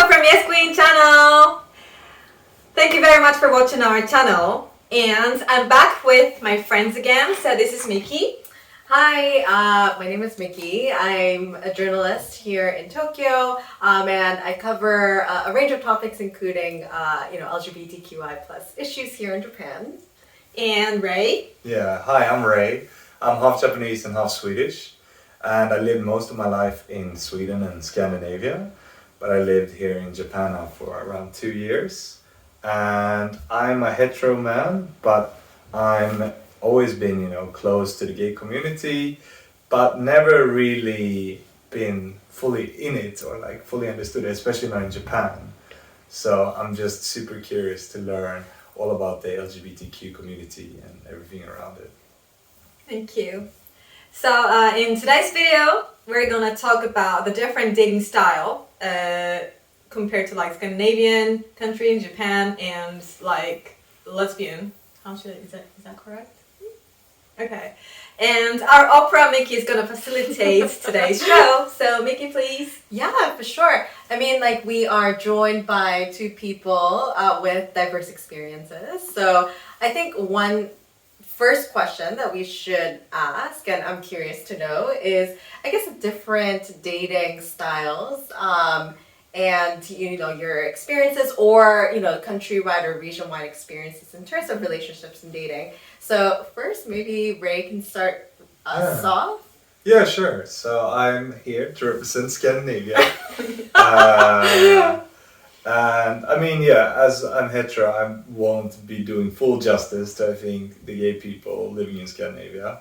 Miko from Yes Queen channel! Thank you very much for watching our channel. And I'm back with my friends again. So this is Miki. Hi, my name is Miki. I'm a journalist here in Tokyo, and I cover a range of topics including LGBTQI+ issues here in Japan. And Rei. Yeah, hi, I'm Rei. I'm half Japanese and half Swedish, and I lived most of my life in Sweden and Scandinavia, but I lived here in Japan now for around 2 years. And I'm a hetero man, but I'm always been, close to the gay community, but never really been fully in it or like fully understood it, especially not in Japan. So I'm just super curious to learn all about the LGBTQ community and everything around it. Thank you. So in today's video, we're gonna talk about the different dating style compared to like Scandinavian country in Japan and like lesbian. Is that correct? Okay. And our opera Miki is gonna facilitate today's show. So Miki, please. Yeah, for sure. I mean, like, we are joined by two people with diverse experiences. So I think one first question that we should ask, and I'm curious to know, is I guess different dating styles and your experiences or countrywide or region-wide experiences in terms of relationships and dating. So first, maybe Rei can start us off. Yeah, sure. So I'm here to represent Scandinavia. And I mean, as I'm hetero, I won't be doing full justice to, I think, the gay people living in Scandinavia.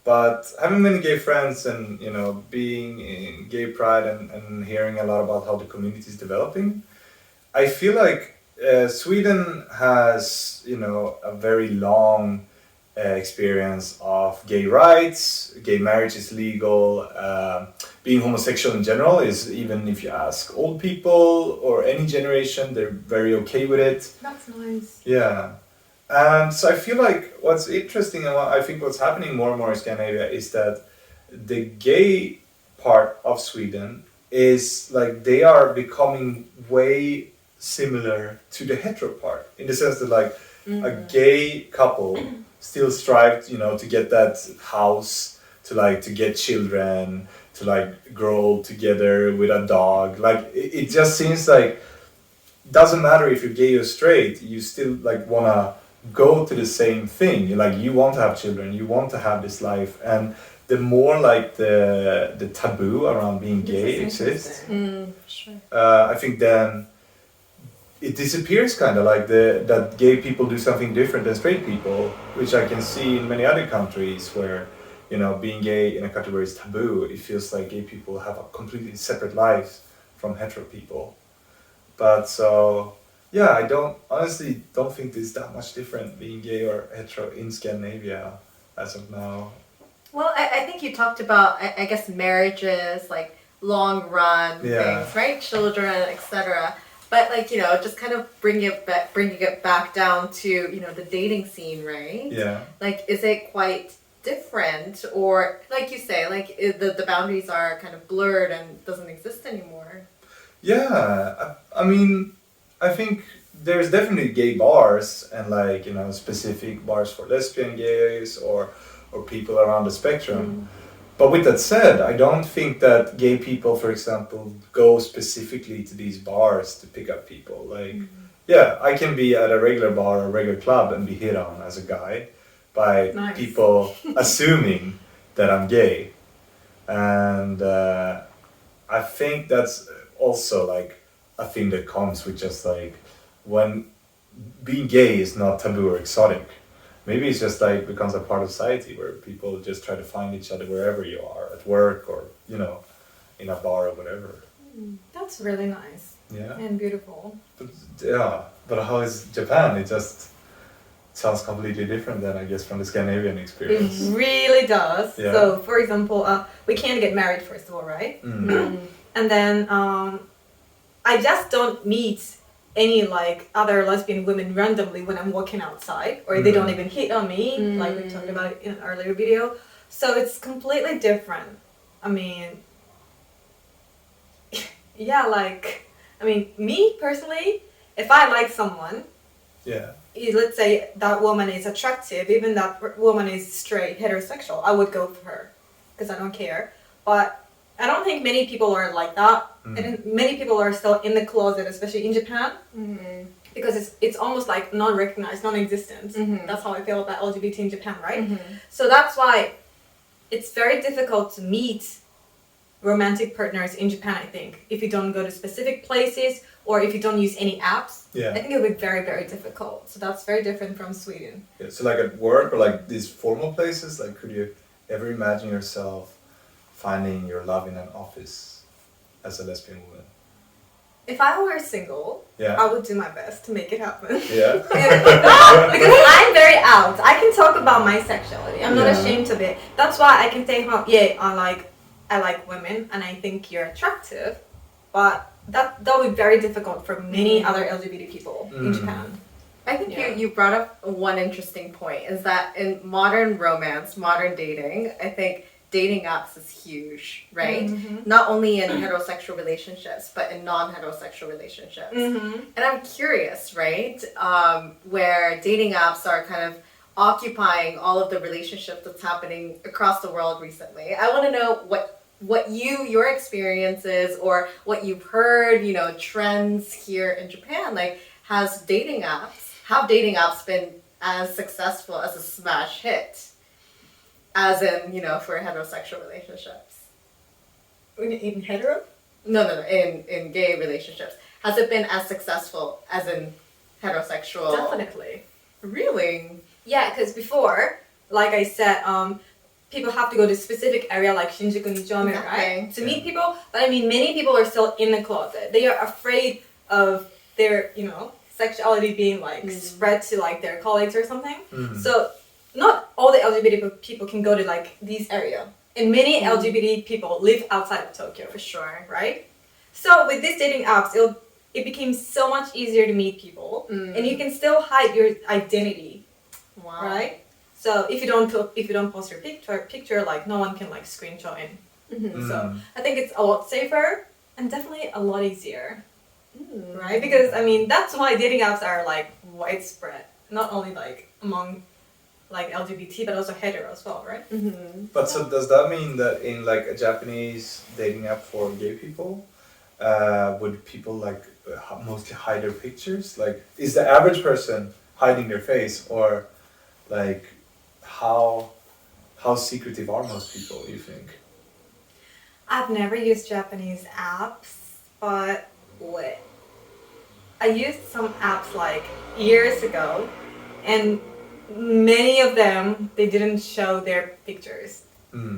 But having many gay friends and, being in gay pride and hearing a lot about how the community is developing, I feel like Sweden has, a very long experience of gay rights. Gay marriage is legal. Being homosexual in general is, even if you ask old people or any generation, they're very okay with it. That's nice. Yeah. And so I feel like what's interesting and I think what's happening more and more in Scandinavia is that the gay part of Sweden is like they are becoming way similar to the hetero part, in the sense that like a gay couple still strive, to get that house, to get children, to grow old together with a dog. Like it just seems like doesn't matter if you're gay or straight, you still wanna go to the same thing. You want to have children, you want to have this life, and the more the taboo around being gay exists, Sure. I think then it disappears kind of that gay people do something different than straight people, which I can see in many other countries where being gay in a country where it's taboo, it feels like gay people have a completely separate lives from hetero people. But so yeah, I honestly don't think there's that much different being gay or hetero in Scandinavia as of now. Well, I think you talked about, I guess, marriages, like long run things, right? Children, etc. But just kind of bringing it back down to the dating scene, right? Yeah. Is it quite different, or like you say, the boundaries are kind of blurred and doesn't exist anymore? Yeah, I mean, I think there's definitely gay bars and specific bars for lesbian gays or people around the spectrum. But with that said, I don't think that gay people, for example, go specifically to these bars to pick up people. Yeah, I can be at a regular bar or a regular club and be hit on as a guy by people assuming that I'm gay. And I think that's also a thing that comes with just when being gay is not taboo or exotic. Maybe it's just becomes a part of society where people just try to find each other wherever you are, at work or in a bar or whatever. That's really nice. Yeah. And beautiful. But how is Japan? It just sounds completely different than, I guess, from the Scandinavian experience. It really does. Yeah. So for example, we can't get married first of all, right? And then I just don't meet any other lesbian women randomly when I'm walking outside, or they don't even hit on me, like we talked about in an earlier video. So it's completely different. I mean, I mean, me personally, if I like someone, Yeah. let's say that woman is attractive, even that woman is straight, heterosexual, I would go for her because I don't care. But I don't think many people are like that. And many people are still in the closet, especially in Japan, because it's almost like non-recognized, non-existent. That's how I feel about LGBT in Japan, right? So that's why it's very difficult to meet romantic partners in Japan, I think, if you don't go to specific places or if you don't use any apps. Yeah. I think it would be very, very difficult. So that's very different from Sweden. Yeah, so like at work or like these formal places, like could you ever imagine yourself finding your love in an office as a lesbian woman? If I were single, Yeah. I would do my best to make it happen. Yeah. Because I'm very out. I can talk about my sexuality. I'm not Yeah. ashamed of it. That's why I can say, yeah, I like women and I think you're attractive, but that would be very difficult for many other LGBT people in Japan. I think Yeah. you brought up one interesting point, is that in modern romance, modern dating, I think dating apps is huge, right? Not only in heterosexual relationships, but in non-heterosexual relationships. And I'm curious, right, where dating apps are kind of occupying all of the relationships that's happening across the world recently. I want to know what your experiences or what you've heard, trends here in Japan, like have dating apps been as successful as a smash hit as in, for heterosexual relationships? In hetero? No, in gay relationships. Has it been as successful as in heterosexual? Definitely. Really? Yeah, because before, like I said, people have to go to a specific area like Shinjuku Nichome, right? To meet people. But I mean, many people are still in the closet. They are afraid of their, sexuality being like spread to like their colleagues or something. So not all the LGBT people can go to like these areas. And many LGBT people live outside of Tokyo. For sure. Right? So with these dating apps, it became so much easier to meet people. And you can still hide your identity. Wow. Right? So if you don't post your picture, like no one can like screenshot in. So I think it's a lot safer and definitely a lot easier. Right? Because I mean that's why dating apps are like widespread. Not only like among like LGBT but also hetero as well, right? But so does that mean that in like a Japanese dating app for gay people, would people like mostly hide their pictures? Like, is the average person hiding their face, or like how secretive are most people, you think? I've never used Japanese apps, but I used some apps like years ago, and many of them they didn't show their pictures,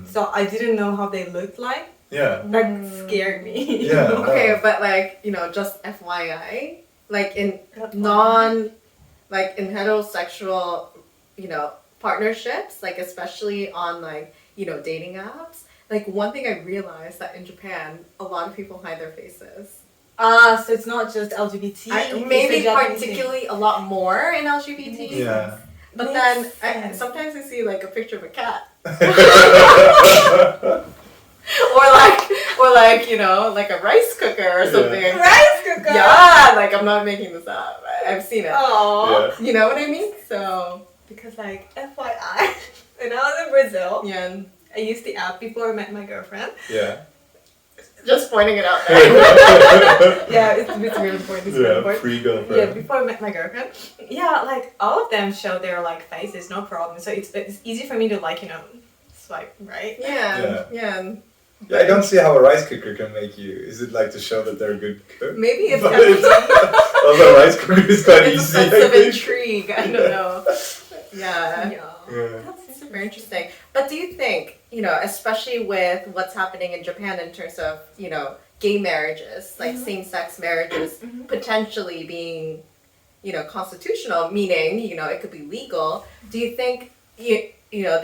so I didn't know how they looked like. Yeah. That scared me. Yeah. Okay, but like, just FYI, like in in heterosexual, partnerships, like especially on like, dating apps, like one thing I realized that in Japan, a lot of people hide their faces. So it's not just LGBT. Maybe particularly a lot more in LGBT. Yeah. But then sometimes I see like a picture of a cat. or like like a rice cooker or something. Yeah. Rice cooker. Yeah, like I'm not making this up. I've seen it. Oh. Yeah. You know what I mean? So Because like FYI, when I was in Brazil, yeah, I used the app before I met my girlfriend. Yeah. just pointing it out there. Yeah, it's really important. It's really Yeah. important. Free girlfriend. Yeah, before I met my girlfriend. Yeah, like all of them show their like faces, no problem. So it's easy for me to like swipe right. Yeah. Yeah, I don't see how a rice cooker can make you. Is it like to show that they're a good cook? Maybe it's But although rice cooker is quite it's a easy, sense I of think. intrigue. I don't know. Yeah. Yeah. That's super interesting. But do you think, especially with what's happening in Japan in terms of, gay marriages, like same-sex marriages potentially being, constitutional, meaning, it could be legal, do you think,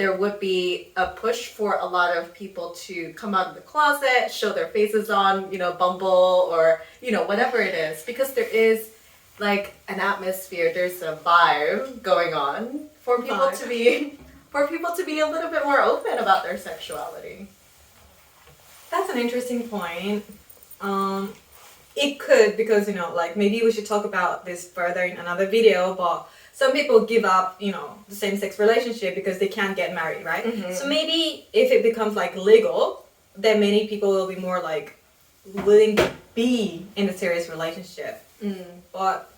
there would be a push for a lot of people to come out of the closet, show their faces on, Bumble or, whatever it is, because there is like an atmosphere, there's a vibe going on for people to be a little bit more open about their sexuality. That's an interesting point. it could, because like maybe we should talk about this further in another video, but some people give up the same-sex relationship because they can't get married, right? So maybe if it becomes like legal, then many people will be more like willing to be in a serious relationship. But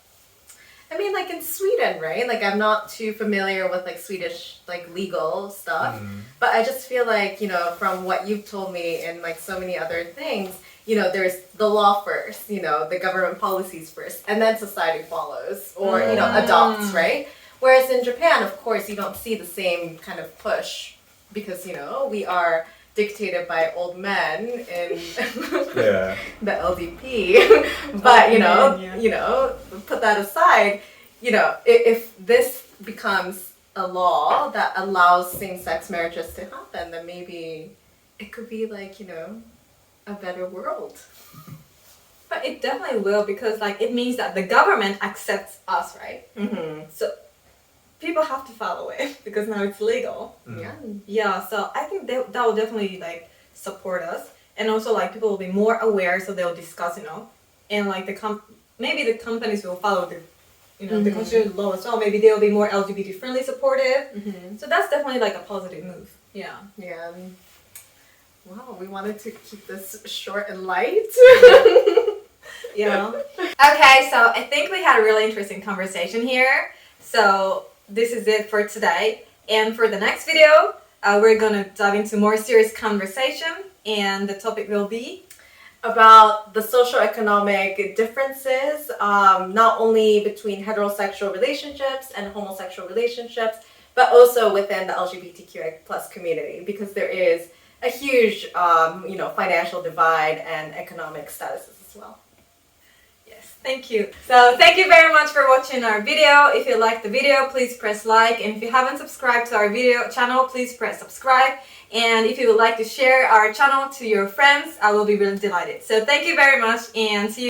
I mean, like in Sweden, right? Like I'm not too familiar with like Swedish like legal stuff, but I just feel like, from what you've told me and like so many other things, there's the law first, the government policies first, and then society follows or, adopts, right? Whereas in Japan, of course, you don't see the same kind of push because, we are dictated by old men in the LDP. But, put that aside, if this becomes a law that allows same-sex marriages to happen, then maybe it could be like, a better world. But it definitely will, because like it means that the government accepts us, right? So people have to follow it because now it's legal. Yeah, so I think that will definitely like support us, and also like people will be more aware, so they'll discuss, and like maybe the companies will follow the the constitutional law as well. Maybe they'll be more LGBT friendly, supportive. So that's definitely like a positive move. Yeah. Wow, we wanted to keep this short and light. Okay, so I think we had a really interesting conversation here. So this is it for today. And for the next video, we're gonna dive into more serious conversation, and the topic will be about the socioeconomic differences, not only between heterosexual relationships and homosexual relationships, but also within the LGBTQI+ community, because there is a huge, financial divide and economic statuses as well. Yes, thank you. So thank you very much for watching our video. If you liked the video, please press like, and if you haven't subscribed to our video channel, please press subscribe. And if you would like to share our channel to your friends, I will be really delighted. So thank you very much, and see you